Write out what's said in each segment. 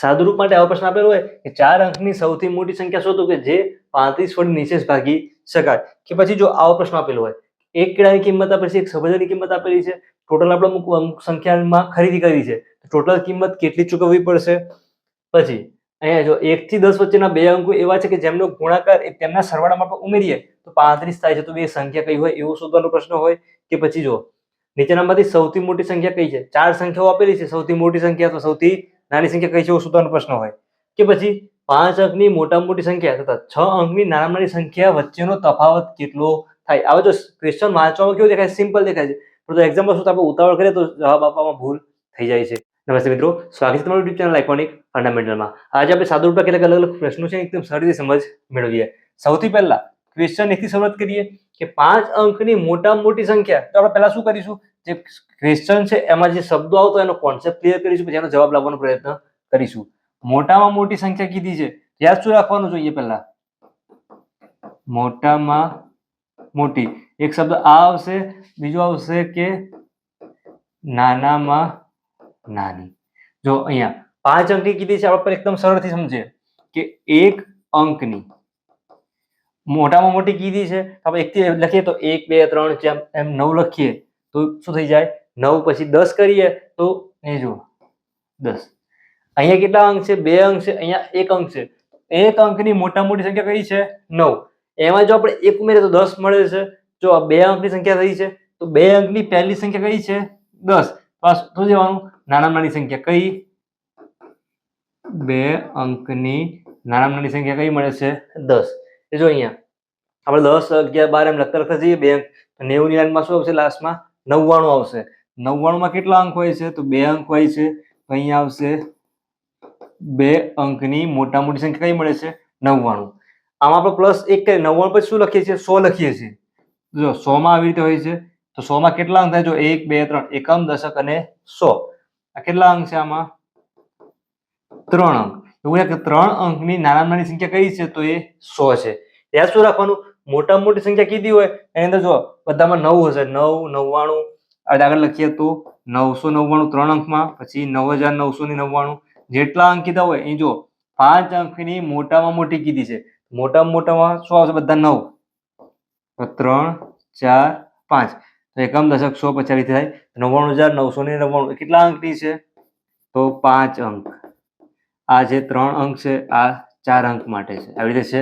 સાદુરૂપ માટે આવો પ્રશ્ન આપેલો હોય કે 4 અંકની સૌથી મોટી સંખ્યા શોધો કે જે 35 વડે નિશેષ ભાગી શકાય, કે પછી જો આવો પ્રશ્ન આપેલો હોય એક કેળાની કિંમત આપેલી છે, એક સફરજનની કિંમત આપેલી છે, ટોટલ આપણે અમુક સંખ્યામાં ખરીદી કરી છે, ટોટલ કિંમત કેટલી ચૂકવવી પડશે. પછી અહીંયા જો 1 થી 10 વચ્ચેના બે અંકો એવા છે કે જેમનો ગુણાકાર તેમના સરવાળામાં આપણે ઉમેરીએ તો 35 થાય છે, તો એ સંખ્યા કઈ હોય એવો શોધવાનો પ્રશ્ન હોય. કે પછી જો નીચેનામાંથી સૌથી મોટી સંખ્યા કઈ છે, 4 સંખ્યાઓ આપેલી છે, સૌથી મોટી સંખ્યા તો સૌથી નાની સંખ્યા કઈ છે એવો શોધવાનો પ્રશ્ન હોય. કે પછી 5 અંકની મોટામાં મોટી સંખ્યા તથા 6 અંકની નાનામાં નાની સંખ્યા વચ્ચેનો તફાવત કેટલો થાય. હવે જો ક્વેશ્ચન વાંચવામાં કેવું દેખાય, સિમ્પલ દેખાય છે, પરંતુ એક્ઝામમાં શું આપણે ઉતાવળ કરીએ તો જવાબ આપવામાં ભૂલ થઈ જાય છે. નમસ્તે મિત્રો, સ્વાગત છે તમારું યુટ્યુબ ચેનલ આઇકોનિક ફંડામેન્ટલમાં. આજે આપણે સાદુરૂપમાં કેટલાક અલગ અલગ પ્રશ્નો છે એકદમ સરળ રીતે સમજ મેળવીએ. સૌથી પહેલા ક્વેશ્ચન 1 થી શરૂઆત કરીએ કે 5 અંકની મોટામાં મોટી સંખ્યા. તો આપણે પહેલા શું કરીશું, જે ક્વેશ્ચન છે એમાં જે શબ્દો આવતો એનો કોન્સેપ્ટ ક્લિયર કરીશું, પછી એનો જવાબ લાવવાનો પ્રયત્ન કરીશું. મોટામાં મોટી સંખ્યા કીધી છે, યાદ શું રાખવાનું જોઈએ, પહેલા મોટામાં મોટી એક શબ્દ આ આવશે, બીજો આવશે કે નાનામાં નાની. જો અહીંયા 5 અંકની કીધી છે, આપણે એકદમ સરળથી સમજીએ કે 1 અંકની મોટામાં મોટી કીધી છે, આપણે 1 થી લખીએ તો 1 2 3 4 એમ 9 લખીએ તો શું થઈ જાય 9, પછી 10 કરીએ તો એ જો 10. અહીંયા કેટલા અંક છે, 2 અંક છે, અહીંયા 1 અંક છે. 1 અંકની મોટામાં મોટી સંખ્યા કઈ છે 9, એમાં જો આપણે 1 ઉમેરીએ તો 10 મળે છે. જો આ 2 અંકની સંખ્યા થઈ છે તો 2 અંકની પહેલી સંખ્યા કઈ છે 10, તો શું જવાનું નાનામાં નાની સંખ્યા કઈ, 2 અંકની નાનામાં નાની સંખ્યા કઈ મળે છે 10. જો અહીંયા આપણે 10 11 12 એમ લખતા લખતા જઈએ, 2 અંક 90 ની લાઈનમાં શું આવશે, લાસ્ટમાં 99 આવશે. 99 માં કેટલા અંક હોય છે, તો 2 અંક હોય છે, તો અહીંયા આવશે 2 અંકની મોટા મોટી સંખ્યા કઈ મળે છે 99. આમાં આપણે પ્લસ 1 કરીએ, 99 પછી શું લખીએ છીએ 100 લખીએ છીએ. જો 100 માં આવી રીતે હોય છે, તો 100 માં કેટલા અંક થાય, જો 1 2 3 એકમ દશક અને 100. આ કેટલા અંક છે, આમાં 3 અંક. એવું કે 3 અંકની નાનામાં નાની સંખ્યા કઈ છે, તો એ 100 છે. યાદ શું રાખવાનું, મોટામાં મોટી સંખ્યા કીધી હોય એની અંદર જો બધામાં 9 હશે, 9 99 આગળ લખીએ તો 999 3 અંકમાં, પછી 9999 જેટલા અંક કીધા હોય એ જો 5 અંકની મોટામાં મોટી કીધી છે, મોટામાં મોટામાં શું આવશે, બધા 9, તો 3 4 5, તો એકમ દશક 100 પછી આવી થાય 99999 કેટલા અંકની છે, તો 5 અંક. આ જે 3 અંક છે આ 4 અંક માટે છે, આવી રીતે છે.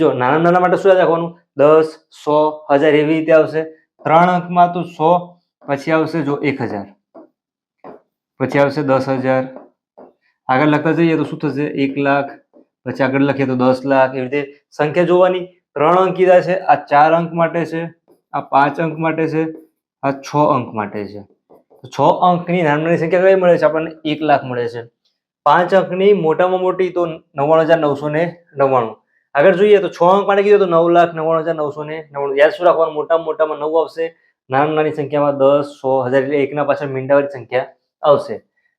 જો નાના નાના માટે શું યાદ રાખવાનું, 10 100 1000 એવી રીતે આવશે. 3 અંકમાં તો 100, પછી આવશે જો 1000, પછી આવશે 10,000, આગળ લખતા જઈએ તો શું થશે 1 લાખ, પછી આગળ લખીએ તો 10 લાખ. એવી રીતે સંખ્યા જોવાની. 3 અંક કીધા છે, આ 4 અંક માટે છે, આ 5 અંક માટે છે, આ 6 અંક માટે છે. 6 અંકની નાની સંખ્યા કઈ મળે છે આપણને, 1 લાખ મળે છે. 5 અંકની મોટામાં મોટી તો 99,999. આગળ જોઈએ તો 6 અંક માટે કીધું તો 9,99,999. યાદ શું રાખવાનું, મોટામાં 9 આવશે, નાની નાની સંખ્યામાં 10 100 1000 એટલે એકના પાછળ મીંડાવાળી સંખ્યા આવશે.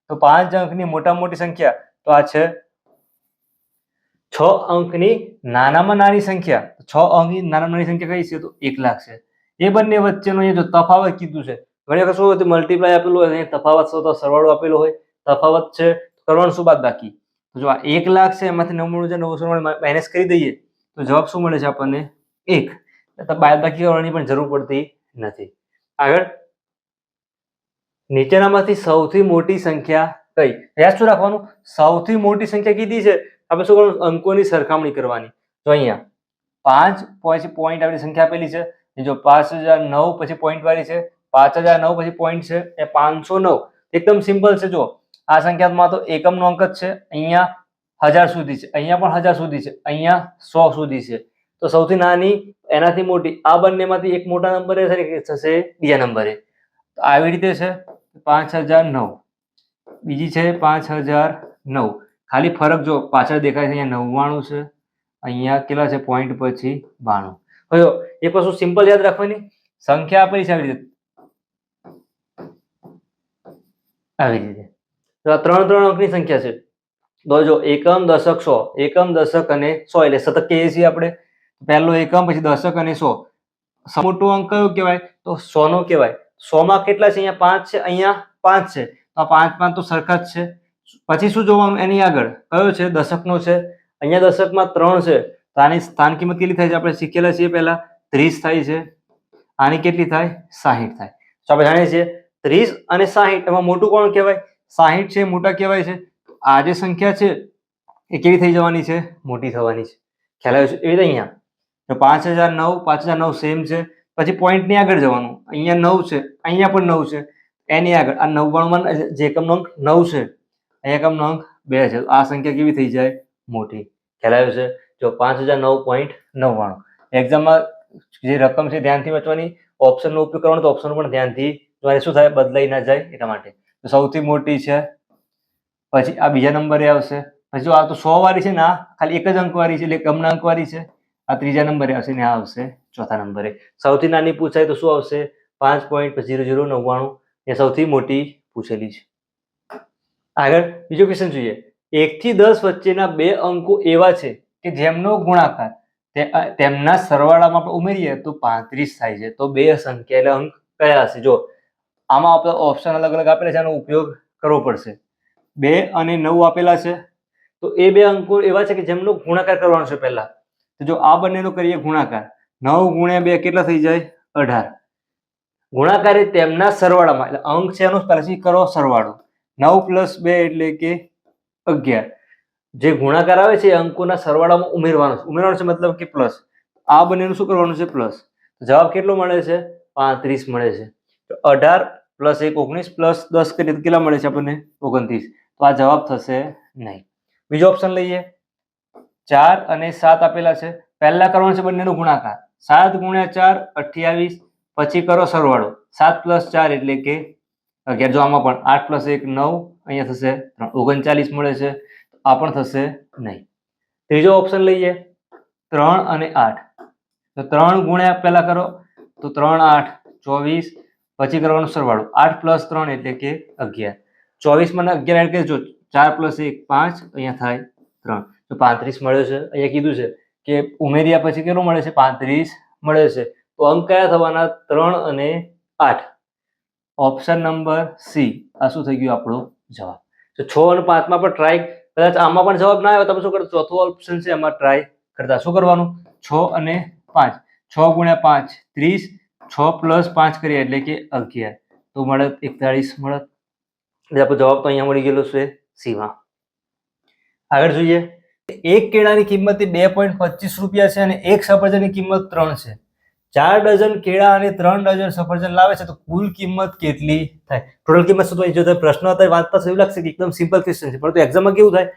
તો 5 અંકની મોટામાં મોટી સંખ્યા તો આ છે 6 અંકની નાનામાં નાની સંખ્યા. 6 અંકની નાનામાં નાની સંખ્યા કઈ છે, તો 1 લાખ છે. એ બંને વચ્ચેનો એ જો તફાવત કીધું છે, ઘણી વખત શું હોય મલ્ટીપ્લાય આપેલું હોય, અહીં તફાવત તો સરવાળો આપેલો હોય, તફાવત છે કરવાનું શું બાદ બાકી. તો જો આ 1 લાખ છે, એમાંથી 99,999 માઇનસ કરી દઈએ તો જવાબ શું મળે છે આપણને 1. બાદ બાકી કરવાની પણ જરૂર પડતી નથી. આગળ નીચેનામાંથી સૌથી મોટી સંખ્યા કઈ, યાદ શું રાખવાનું, સૌથી મોટી સંખ્યા કીધી છે, આપણે શું કરવાનું, અંકોની સરખામણી કરવાની. જો અહીંયા 5 પછી પોઈન્ટ વાળી સંખ્યા આપેલી છે, જો 5009 પછી પોઈન્ટ વાળી છે, 5009 પછી પોઈન્ટ છે, એ 509. એકદમ સિમ્પલ છે. જો આ સંખ્યામાં તો એકમનો અંક જ છે, અહીંયા 1000 સુધી છે, અહીંયા પણ 1000 સુધી છે, અહીંયા 100 સુધી છે. તો સૌથી નાની એનાથી મોટી આ બંનેમાંથી એક મોટા નંબરે થશે બીજા નંબરે. તો આવી રીતે છે 5009, બીજી છે 5009. ખાલી ફરક જો પાછળ દેખાય છે, અહીંયા 99 છે, અહીંયા કેટલા છે પોઈન્ટ પછી 92. હવે એક વસ્તુ સિમ્પલ યાદ રાખવાની, સંખ્યા આપેલી છે આવી રીતે, આવી રીતે. તો આ 3 અંકની સંખ્યા છે, તો જો એકમ દશક 100, એકમ દશક અને 100 એટલે સતત કહીએ છીએ આપણે. પહેલો એકમ પછી દશક અને 100. મોટો અંક કયો કહેવાય, તો 100 નો કહેવાય. 100 માં કેટલા છે, અહીંયા 5 છે, અહીંયા 5 છે, તો આ 5 તો સરખા જ છે. પછી શું જોવાનું એની આગળ કયો છે દશકનો છે, અહીંયા દશકમાં 3 છે તો આની સ્થાન કિંમત કેટલી થાય છે આપણે શીખેલા છીએ પહેલા 30 થાય છે, આની કેટલી થાય 60 થાય. તો આપણે જાણીએ છીએ 30 અને 60 એમાં મોટું કોણ કહેવાય? 60 છે મોટા કહેવાય છે. આ જે સંખ્યા છે એ કેવી થઈ જવાની છે? મોટી થવાની છે. ખ્યાલ આવ્યો છે? એવી રીતે અહીંયા તો 5009 સેમ છે. પછી પોઈન્ટની આગળ જવાનું, અહીંયા 9 છે, અહીંયા પણ 9 છે, એની આગળ આ 99 માં જે એકમનો અંક 9 છે, અહીંયા એકમનો અંક 2 છે. આ સંખ્યા કેવી થઈ જાય? મોટી. ખ્યાલ આવ્યો છે? જો 5009.99. એક્ઝામમાં જે રકમ છે ધ્યાનથી વાંચવાની, ઓપ્શનનો ઉપયોગ કરવાનો તો ઓપ્શન પણ ધ્યાનથી જોવાની, શું થાય બદલાઈ ના જાય એટલા માટે. તો સૌથી મોટી છે, પછી આ બીજા નંબરે આવશે. પછી જો આ તો 100 વાળી છે ને, આ ખાલી એક જ અંક વાળી છે એટલે કમના અંક વાળી છે, આ ત્રીજા નંબરે આવશે ને આ આવશે ચોથા નંબરે. સૌથી નાની પૂછાય તો શું આવશે? 5.0099 એ સૌથી મોટી પૂછેલી છે. આગળ બીજો ક્વેશ્ચન જોઈએ. 1 થી 10 વચ્ચેના બે અંકો એવા છે કે જેમનો ગુણાકાર તેમના સરવાળામાં આપણે ઉમેરીએ તો 35 થાય છે. તો બે સંખ્યા એટલે અંક કયા હશે? જો આમાં આપણે ઓપ્શન અલગ અલગ આપેલા છે, આનો ઉપયોગ કરવો પડશે. 2 અને 9 આપેલા છે તો એ બે અંકો એવા છે કે જેમનો ગુણાકાર કરવાનો છે પહેલા. તો જો આ બંનેનો કરીએ ગુણાકાર, 9 ગુણ્યા 2 કેટલા થઈ જાય? 18. ગુણાકાર એ તેમના સરવાળામાં, એટલે અંક છે એનો પછી કરો સરવાળો. 9 + 2 એટલે કે 11. જે ગુણાકાર આવે છે એ અંકોના સરવાળામાં ઉમેરવાનો છે મતલબ કે પ્લસ. આ બંનેનું શું કરવાનું છે? પ્લસ. જવાબ કેટલો મળે છે? 35 મળે છે. તો 18 + 1 19 + 10 કરીએ તો કેટલા મળે છે આપણને? 29. તો આ જવાબ થશે નહીં. બીજો ઓપ્શન લઈએ. 4 અને 7 આપેલા છે, પહેલા કરવાનું છે બંનેનો ગુણાકાર. 7 ગુણ્યા 4 28, પછી કરો સરવાળો. 7 + 4 એટલે કે 11. જો આમાં પણ 8 + 1 9, અહીંયા થશે 39 મળે છે. આ પણ થશે નહીં. ત્રીજો ઓપ્શન લઈએ. 3 અને 8. તો 3 ગુણ્યા પહેલા કરો તો 3 8 24, પછી કરવાનો સરવાળો. 8 + 3 એટલે કે 11. 24 માં 11 એડ કરી, જો 4 + 1 5, અહીંયા થાય 3. તો 35 મળ્યો છે. અહીંયા કીધું છે કે ઉમેર્યા પછી કેટલું મળે છે? 35 મળે છે. તો અંક કયા થવાના? 3 અને 8. ઓપ્શન નંબર સી આ શું થઈ ગયું આપણો જવાબ. તો 6 અને 5 માં પણ ટ્રાય, કદાચ આમાં પણ જવાબ ના આવે તમે શું કરો? ચોથો ઓપ્શન છે એમાં ટ્રાય કરતા. શું કરવાનું? 6 અને 5. 6 ગુણ્યા 5 30, 6 + 5 કરીએ એટલે કે 11. તો મળે 41 મળે. એટલે આપણો જવાબ તો અહીંયા મળી ગયેલો છે સીમાં. આગળ જોઈએ. એક કેળાની કિંમત 2.25 રૂપિયા છે અને એક સફરજનની કિંમત 3 છે. 4 ડઝન કેળા અને 3 ડઝન સફરજન લાવે છે તો કુલ કિંમત કેટલી થાય? ટોટલ કિંમત શું? જો તમે પ્રશ્ન હતા વાંચતા એવું લાગશે કે એકદમ સિમ્પલ ક્વેશ્ચન છે, પરંતુ એક્ઝામમાં કેવું થાય?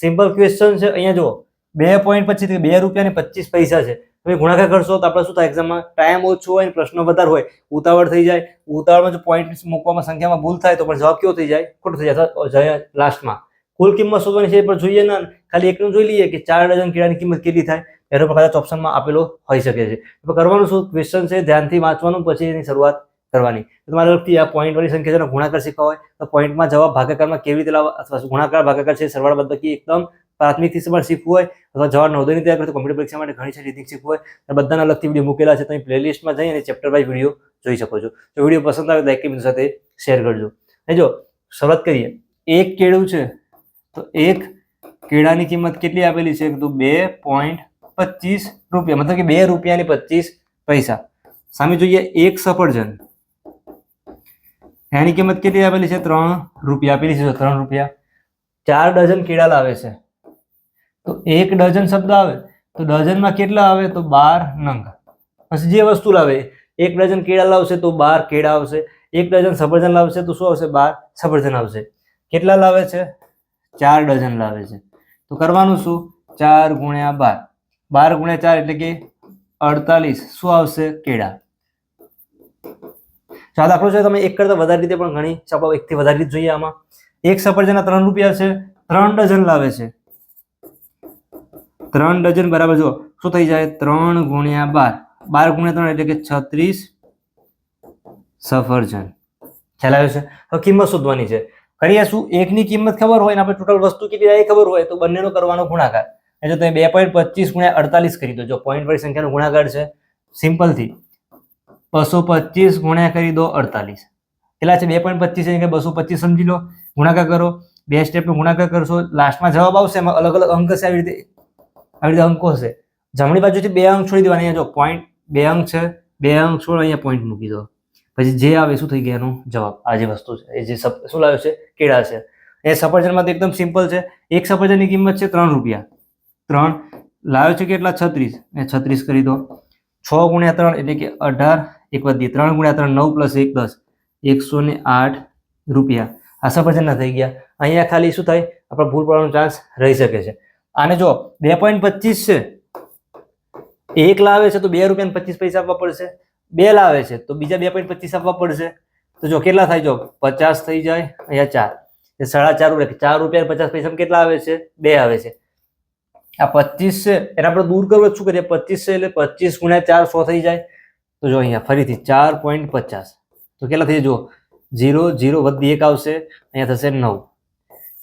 સિમ્પલ ક્વેશ્ચન છે. અહીંયા જુઓ 2.25 2 રૂપિયા અને 25 પૈસા છે. તમે ગુણાકાર કરશો તો આપણે શું થાય? એક્ઝામમાં ટાઈમ ઓછો હોય, પ્રશ્નો વધારે હોય, ઉતાવળ થઈ જાય. ઉતાવળમાં જો પોઈન્ટ મૂકવામાં સંખ્યામાં ભૂલ થાય તો પણ જવાબ કેવો થઈ જાય? ખોટો થઈ જાય લાસ્ટમાં. કુલ કિંમત શોધવાની છે પણ જોઈએ ના, ખાલી એકનું જોઈ લઈએ કે 4 ડઝન કેળાની કિંમત કેટલી થાય. એનો પણ કદાચ ઓપ્શનમાં આપેલો હોઈ શકે છે. તો કરવાનું શું? ક્વેશ્ચન છે ધ્યાનથી વાંચવાનું, પછી એની શરૂઆત કરવાની. તમારા લગતી આ પોઈન્ટ વાળી સંખ્યા છે ગુણાકાર શીખવા હોય તો પોઈન્ટમાં જવાબ ભાગાકારમાં કેવી રીતે લાવવા, અથવા ગુણાકાર ભાગાકાર છે સરવાળા બાદબાકી એકદમ પ્રાથમિકથી પણ શીખવું હોય, અથવા જવાબ નવોદયની તૈયાર કરતો કોમ્પ્યુટર પરીક્ષા માટે ઘણી સારી રીતે શીખવું હોય, બધાના લગતી વિડીયો મૂકેલા છે. તમે પ્લેલિસ્ટમાં જઈ અને ચેપ્ટર વાઇઝ વિડીયો જોઈ શકો છો. જો વિડીયો પસંદ આવે તો લાઈક કરી સાથે શેર કરજો. અને જો શરૂઆત કરીએ. એક કેળું છે તો એક કેળાની કિંમત કેટલી આપેલી છે? તો 2.25 રૂપિયા, મતલબ કે 2 રૂપિયા અને 25 પૈસા. સામે જોઈએ એક સફરજન, એની કિંમત કેટલી આપેલી છે? 3 રૂપિયા આપેલી છે. 3 રૂપિયા. 4 ડઝન કેળા લાવે છે તો 1 ડઝન શબ્દ આવે તો ડઝનમાં કેટલા આવે? તો 12 નંગ. પછી જે વસ્તુ લાવે, 1 ડઝન કેળા લાવશે તો 12 કેળા આવશે. 1 ડઝન સફરજન લાવશે તો શું આવશે? 12 સફરજન આવશે. કેટલા લાવે છે? 4 ડઝન લાવે છે. તો કરવાનું શું? 4 ગુણ્યા 12. 12 ગુણ્યા 4 એટલે કે 48. શું આવશે? કેળા. આ દાખલો છે, તમે એક કરતા વધારે રીતે પણ ઘણી ચાલો એકથી વધારે રીતે જોઈએ. આમાં એક સફરજનના 3 રૂપિયા છે, 3 ડઝન લાવે છે. 3 ડઝન બરાબર જો શું થઈ જાય? 3 ગુણ્યા 12. 12 ગુણ્યા 3 એટલે કે 36 સફરજન. ખ્યાલ આવ્યો છે? હવે કિંમત શોધવાની છે. કરીએ શું? એકની કિંમત ખબર હોય ને આપણે ટોટલ વસ્તુ કેટલી થાય ખબર હોય તો બંનેનો કરવાનો ગુણાકાર. જો તમે 2.25 ગુણ્યા 48 કરી દો, જો પોઈન્ટ વાળી સંખ્યાનો ગુણાકાર છે સિમ્પલથી 225 ગુણ્યા કરી દો 48. કેટલા છે? 2.25 એટલે કે 225 સમજી લો. ગુણાકાર કરો બે સ્ટેપનો ગુણાકાર કરશો, લાસ્ટમાં જવાબ આવશે, એમાં અલગ અલગ અંક હશે, આવી રીતે અંકો હશે. જમણી બાજુથી 2 અંક છોડી દેવાના. અહીંયા જો પોઈન્ટ 2 અંક છે, 2 અંક છોડો, અહીંયા પોઈન્ટ મૂકી દો. પછી જે આવે શું થઈ ગયા એનો જવાબ. આ જે વસ્તુ છે એ જે શું લાવ્યો છે, કેળા છે. એ સફરજનમાં તો એકદમ સિમ્પલ છે. એક સફરજનની કિંમત છે 3 રૂપિયા. 3 લાવ્યો છે કેટલા, 36. એ 36 કરી દો. 6 ગુણ્યા 3 એટલે કે 18. એક વધી 3 ગુણ્યા 3 9 પ્લસ 1 10, 108 રૂપિયા. આ સફરજનના થઈ ગયા. અહીંયા ખાલી શું થાય, આપણે ભૂલ પડવાનો ચાન્સ રહી શકે છે. આને જો 2.25 છે, 1 લાવે છે તો 2 રૂપિયા 25 પૈસા આપવા પડશે. 2 લાવે છે તો બીજા 2.25 આપવા પડશે. તો જો કેટલા થાય, જો 50 થઈ જાય, અહીંયા 4 એ 4.5 રૂપિયા. 4 રૂપિયા 50 પૈસા કેટલા આવે છે, 2 આવે છે. આ 25 છે એને આપણે દૂર કરવું, શું કરીએ, 25 છે એટલે 25 ગુણ્યા 4 100 થઈ જાય. તો જો અહીંયા ફરીથી 4.50 તો કેટલા થઈ જાય, જો 0 0 વધી 1 આવશે, અહીંયા થશે 9.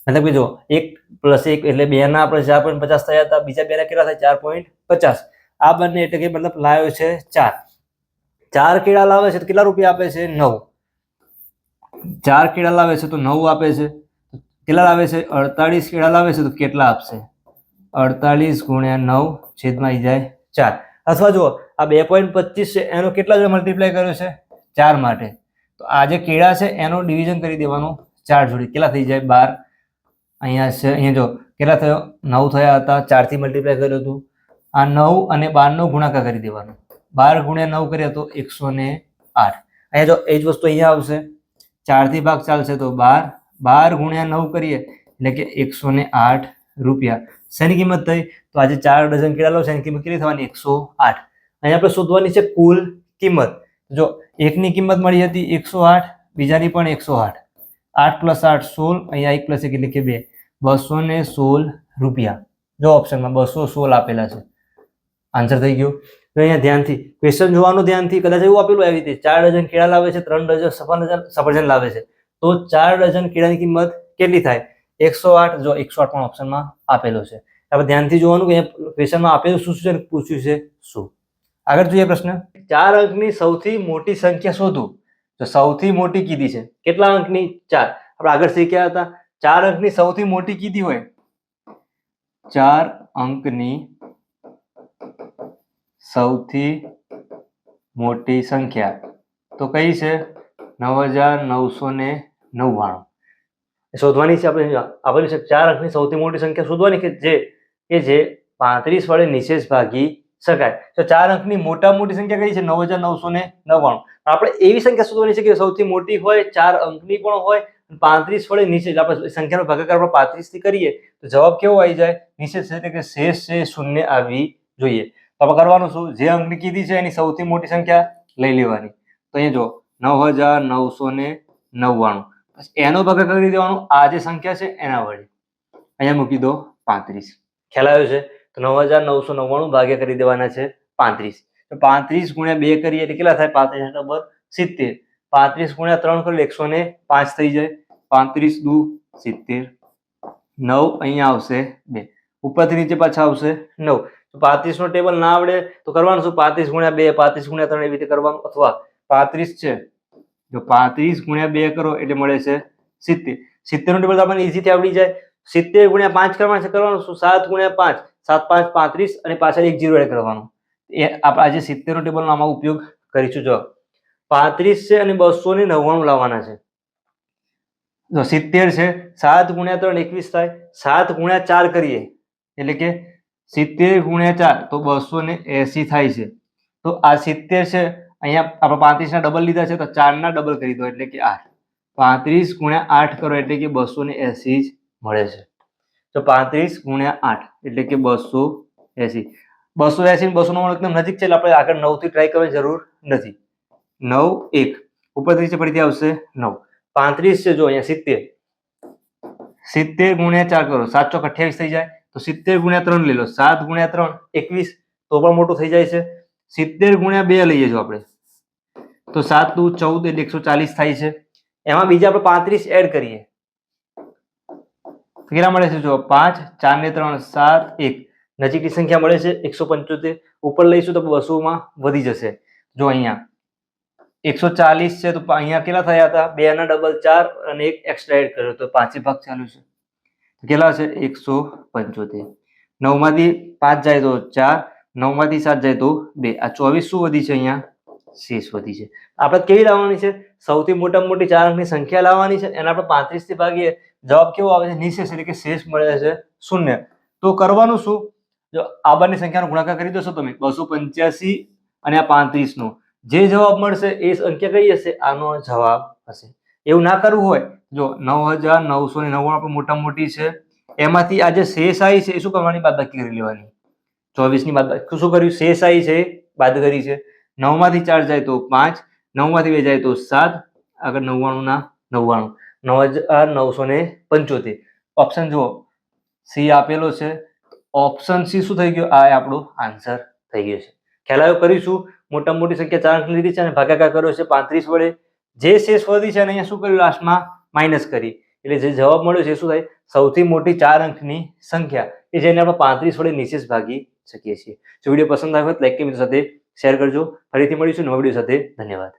મતલબ કે જો 1 પ્લસ 1 એટલે 2 ના આપણે 4.50 થયા હતા, બીજા 2 ના કેટલા થાય, 4.50. આ બંને એટલે કે મતલબ લાવ્યો છે 4. 4 કેળા લાવે છે તો કેટલા રૂપિયા આપે છે, 9. 4 કેળા લાવે છે તો 9 આપે છે. કેટલા લાવે છે, 48 કેળા લાવે છે તો કેટલા આપશે, 48 ગુણ્યા 9 છેદમાં આવી જાય 4. અથવા જો આ 2.25 છે એનો કેટલા જોડે મલ્ટીપ્લાય કર્યો છે, 4 માટે. તો આ જે કેળા છે એનો ડિવિઝન કરી દેવાનો 4 જોડે. કેટલા થઈ જાય, 12. અહીંયા છે, અહીંયા જો કેટલા થયો, 9 થયા હતા, 4 થી મલ્ટીપ્લાય કર્યું હતું. આ 9 અને 12 નો ગુણાકાર કરી દેવાનો. 12 ગુણ્યા 9 કરીએ તો 108. અહીંયા જો એ જ વસ્તુ અહીંયા આવશે, 4 થી ભાગ ચાલશે તો 12. 12 ગુણ્યા 9 કરીએ એટલે કે 108 રૂપિયા. શેની કિંમત થઈ, તો આજે 4 ડઝન કેળા લો છે એની કિંમત કેટલી થવાની, 108. અહીંયા આપણે શોધવાની છે કુલ કિંમત. જો એકની કિંમત મળી હતી 108, બીજાની પણ 108. 8 પ્લસ 8 16, અહીંયા 1 પ્લસ 1 એટલે કે 2, 216 રૂપિયા. જો ઓપ્શનમાં 216 આપેલા છે. આન્સર થઈ ગયો. તો અહીંયા ધ્યાનથી ક્વેશ્ચન જોવાનું, ધ્યાનથી. કદાચ એવું આપેલું આવી રીતે 4 ડઝન કેળા લાવે છે, 3 ડઝન સફરજન લાવે છે, તો 4 ડઝન કેળાની કિંમત કેટલી થાય, 108. જો 108 પણ ઓપ્શનમાં આપેલો છે. આપણે ધ્યાનથી જોવાનું કે ક્વેશ્ચનમાં આપેલું શું છે, પૂછ્યું છે શું. આગળ જોઈએ પ્રશ્ન, 4 અંકની સૌથી મોટી સંખ્યા શોધો. તો સૌથી મોટી કીધી છે, કેટલા અંકની, 4. આપણે આગળ શીખ્યા હતા 4 અંકની સૌથી મોટી કીધી હોય, 4 અંકની સૌથી મોટી સંખ્યા તો કઈ છે, 9999. શોધવાની છે આપણે. આપેલું છે 4 અંકની સૌથી મોટી સંખ્યા શોધવાની કે જે 35 વડે નિશેષ ભાગી શકાય. તો 4 અંકની મોટા મોટી સંખ્યા કઈ છે, 9999. આપણે એવી સંખ્યા શોધવાની છે કે સૌથી મોટી હોય, 4 અંકની પણ હોય, 35 વડે નિશેષ. આપણે સંખ્યાનો ભાગાકાર આપણે 35 થી કરીએ તો જવાબ કેવો આવી જાય, નિશેષ એટલે કે શેષ છે 0 આવી જોઈએ. તો આપણે કરવાનું શું, જે અંકની કીધી છે એની સૌથી મોટી સંખ્યા લઈ લેવાની. તો અહીંયા જો 9999, એનો ભાગાકાર કરી દેવાનો આ જે સંખ્યા છે એના વડે. અહીંયા મૂકી દો 35. ખ્યાલ આવ્યો છે. તો 9999 ભાગ્યા કરી દેવાના છે 35. તો 35 ગુણ્યા 2 કરીએ એટલે કેટલા થાય, 35 બરાબર 70. 35 ગુણ્યા 3 કરીએ 105 થઈ જાય. 35 દુ 70. 9 અહીંયા આવશે 2, ઉપરથી નીચે પાછા આવશે 9. તો 35 નો ટેબલ ના આવડે તો કરવાનું શું, 35 ગુણ્યા 2, 35 ગુણ્યા 3 એવી રીતે કરવાનું. અથવા 35 છે, જો 35 ગુણ્યા 2 કરો એટલે મળે છે 70. 70 નો ટેબલ આપણને ઈઝીથી આવડી જાય. 70 ગુણ્યા 5 કરવાનું શું, 7 ગુણ્યા 5, 7 5 35 અને પાછળ 1 0 એડ કરવાનું. એ આપણે આજે 70 નો ટેબલનો આમાં ઉપયોગ કરીશું. જો 35 છે અને 299 લાવવાના છે. જો 70 છે, 7 ગુણ્યા 3 21 થાય. 7 ગુણ્યા 4 કરીએ એટલે કે 70 ગુણ્યા 4 તો 280 થાય છે. તો આ 70 છે, અહીંયા આપણે 35 ના ડબલ લીધા છે તો 4 ના ડબલ કરી દો એટલે કે 8. 35 ગુણ્યા 8 કરો એટલે કે 280 જ મળે છે. તો 35 ગુણ્યા 8 એટલે કે 280. 280 290 એકદમ નજીક છે એટલે આપણે આગળ 9 થી ટ્રાય કરવાની જરૂર નથી. 9 1 ઉપરથી નીચે ફરીથી આવશે 9. 35 છે, જો અહીંયા 70. 70 ગુણ્યા 4 કરો, 7 ચોક 28 થઈ જાય. તો 70 ગુણ્યા 3 લઈ લો, 7 ગુણ્યા 3 21 તો પણ મોટું થઈ જાય છે. 70 ગુણ્યા 2 લઈએ જો આપણે તો 7 દુ 14 એટલે 140 થાય છે. એમાં બીજા આપણે 35 એડ કરીએ કેટલા મળે છે, જો 5 4 ને 3 7 1 નજીકની સંખ્યા મળે છે 175. ઉપર લઈશું તો 200 માં વધી જશે. જો અહીંયા 140 છે તો અહીંયા કેટલા થયા હતા, 2 ના ડબલ 4 અને 1 એક્સ્ટ્રા એડ કર્યો તો 5 ભાગ ચાલુ છે. કેટલા છે 175. 9 માંથી 5 જાય તો 4, 9 માંથી 7 જાય તો 2. આ 24 શું વધી છે અહીંયા? શેષ વધી છે. આપણે કેવી લાવવાની છે? સૌથી મોટામાં મોટી 4 અંકની સંખ્યા લાવવાની છે. એને આપણે 35 થી ભાગીએ, જવાબ કેવો આવે છે? નિશેષ એટલે કે શેષ મળે છે 0. તો કરવાનું શું? જો આ બંને સંખ્યાનો ગુણાકાર કરી દેશો તમે 285 અને આ 35 નો, જે જવાબ મળશે એ સંખ્યા કઈ હશે? આનો જવાબ હશે. એવું ના કરવું હોય, જો 9999 આપણે મોટા મોટી છે, એમાંથી આ જે શેષ આવી છે એ શું કરવાની? બાદબાકી કરી લેવાની. 24 ની બાદબાકી શું કર્યું? શેષ આવી છે બાદ કરી છે. 9 માંથી 4 જાય તો 5, 9 માંથી 2 જાય તો 7, આગળ 99 ના 99, 9975. ઓપ્શન જુઓ, સી આપેલો છે. ઓપ્શન સી શું થઈ ગયો? આ આપણો આન્સર થઈ ગયો છે. ખ્યાલ આવ્યો? કરીશું. મોટા મોટી સંખ્યા 4 અંક લીધી છે અને ભાગાકાર કર્યો છે 35 વડે. જે શેષ વધી છે અને અહીંયા શું કર્યું? લાસ્ટમાં માઇનસ કરી. એટલે જે જવાબ મળ્યો છે શું થાય? સૌથી મોટી 4 અંકની સંખ્યા કે જેને આપણે 35 વડે નિશેષ ભાગી શકીએ છીએ. જો વિડીયો પસંદ આવ્યો હોય તો લાઈક કે મિત્રો સાથે શેર કરજો. ફરીથી મળીશું નવા વિડીયો સાથે. ધન્યવાદ.